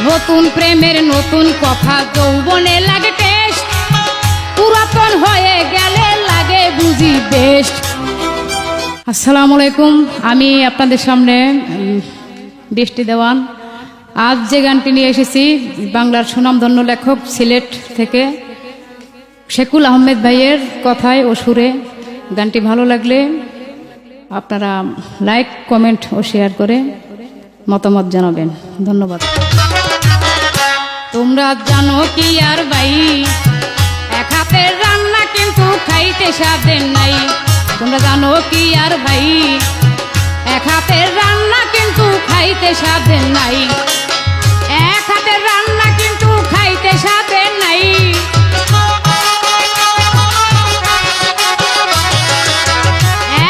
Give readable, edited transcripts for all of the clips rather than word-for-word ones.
নতুন প্রেমের নতুন কথা যৌবনে লাগে টেস্ট, পুরাতন হয়ে গেলে লাগে বুঝি বেস্ট। আসসালামু আলাইকুম, আমি আপনাদের সামনে বৃষ্টি দেওয়ান। আজ যে গানটি নিয়ে এসেছি বাংলার সুনামধন্য লেখক সিলেট থেকে শেকুল আহমেদ ভাইয়ের কথায় ও সুরে। গানটি ভালো লাগলে আপনারা লাইক, কমেন্ট ও শেয়ার করে মতামত জানাবেন। ধন্যবাদ। তোমরা জানো কি আর ভাই, এক হাতের রান্না কিন্তু খাইতে স্বাদের নাই। তোমরা জানো কি আর ভাই, এক হাতের রান্না কিন্তু খাইতে স্বাদের নাই। এক হাতের রান্না কিন্তু খাইতে স্বাদের নাই।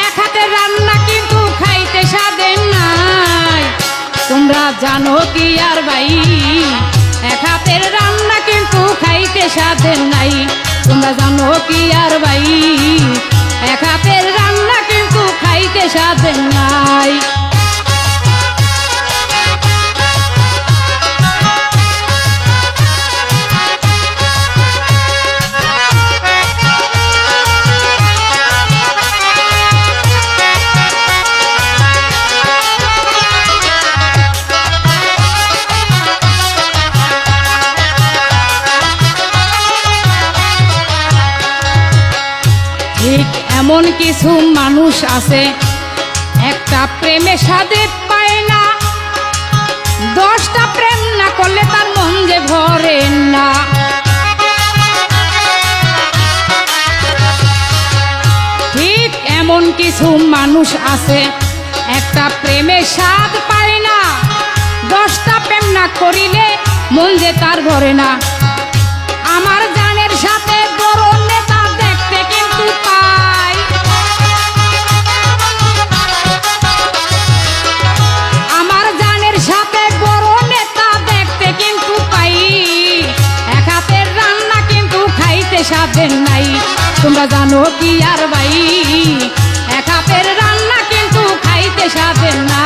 এক হাতের রান্না কিন্তু খাইতে স্বাদের নাই। তোমরা জানো কি আর ভাই, এক হাতের রান্না কিন্তু খাইতে স্বাদের নাই। তোমরা জানো কি আর ভাই, এক হাতের রান্না কিন্তু খাইতে স্বাদের নাই। ঠিক এমন কিছু মানুষ আছে, একটা প্রেমে স্বাদে পায় না। 10টা প্রেম না করলে তার মন যে ভরে না। ঠিক এমন কিছু মানুষ আছে, একটা প্রেমে স্বাদ পায় না। 10টা প্রেম না করিলে মন যে তার ভরে না। আমার জানের সাথে বড় নেতা দেখতে কিন্তু পাই। আমার জানের সাথে বড় নেতা দেখতে কিন্তু পাই। এক হাতের রান্না কিন্তু খাইতে স্বাদের নাই। তোমরা জানো কি আর ভাই, এক হাতের রান্না কিন্তু খাইতে স্বাদের নাই।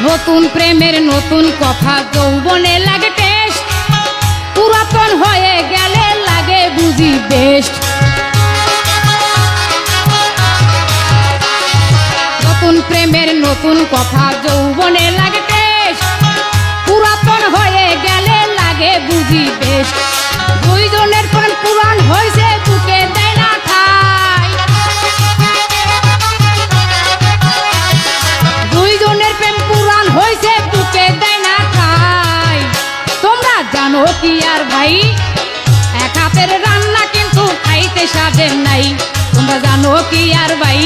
নতুন প্রেমের নতুন কথা যৌবনে লাগে টেস্ট, পুরাতন হয়ে গেলে লাগে বুঝি বেস্ট। নতুন প্রেমের নতুন কথা যৌবনে লাগে টেস্ট, পুরাতন হয়ে গেলে লাগে বুঝি বেস্ট। দুইজনের প্রেম পুরাণ হয়েছে বুকে দেয় না ঠাই। দুইজনের প্রেম পুরাণ হয়েছে বুকে দেয় না ঠাই। তোমরা জানো কি আর ভাই, এক হাতের রান্না কিন্তু খাইতে স্বাদের নাই। তোমরা জানো কি আর ভাই,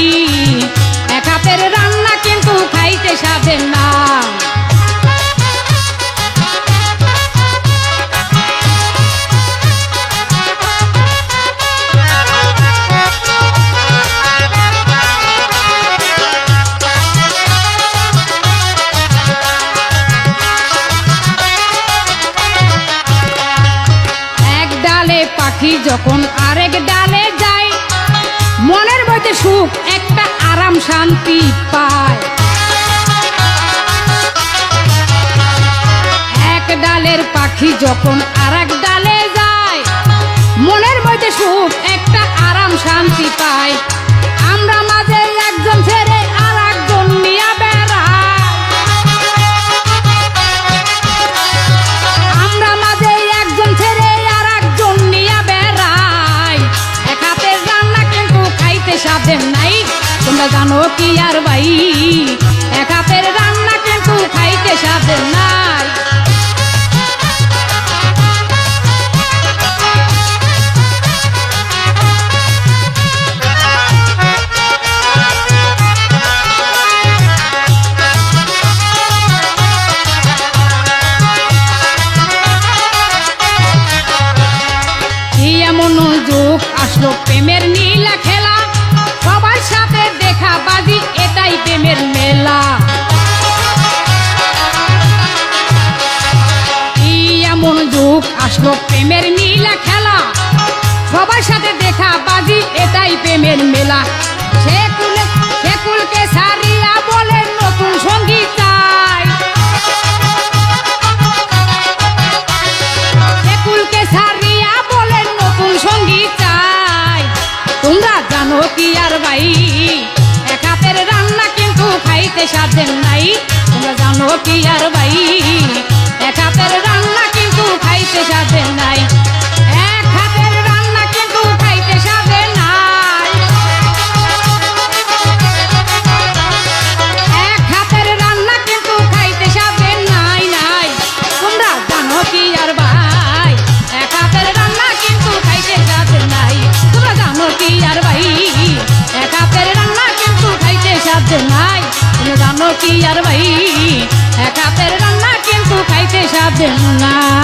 এক হাতের রান্না কিন্তু খাইতে স্বাদের না। পাখি যখন আরেক ডালে যায়, মনের মধ্যে সুখ একটা আরাম শান্তি পায়। এক ডালের পাখি যখন আরেক ডালে যায়, মনের মধ্যে সুখ একটা আরাম শান্তি পায়। আমরা মাঝে একজন ছেড়ে আর একজন নিয়ে বেড়াই। আমরা মাঝে একজন ছেড়ে আর একজন নিয়ে বেড়াই। এক হাতের রান্না কিন্তু খাইতে স্বাদের নাই। তোমরা জানো কি আর ভাই, এক হাতের রান্না কিন্তু খাইতে স্বাদের নাই। এমন যুগ আসলো প্রেমের নীলা খেলা, সবার সাথে দেখা বাজি আসলো প্রেমের নীলা খেলা, সবার সাথে দেখা বাজি, এটাই প্রেমের মেলা। সেকুলকে সারিয়া বলে নতুন সঙ্গী চাই, সেকুলকে সারিয়া বলে নতুন সঙ্গী চাই। তোমরা জানো কি আর ভাই, এক হাতের রান্না কিন্তু খাইতে সাধেন নাই। তোমরা জানো কি আর ভাই, এক হাতের রান্না কিন্তু খাইতে সাধেন নাই। এক হাতের রান্না কিন্তু খাইতে সাধেন নাই। এক হাতের রান্না কিন্তু খাইতে সাধেন নাই নাই। তোমরা জানো কি আর ভাই, এক হাতের রান্না কিন্তু খাইতে সাধেন নাই। তোমরা জানো কি আর ভাই, এক হাতের রান্না কিন্তু খাইতে সাধেন নাই। তোমরা জানো কি আর ভাই, এক হাতের রান্না কিন্তু খাইতে সাধেন নাই।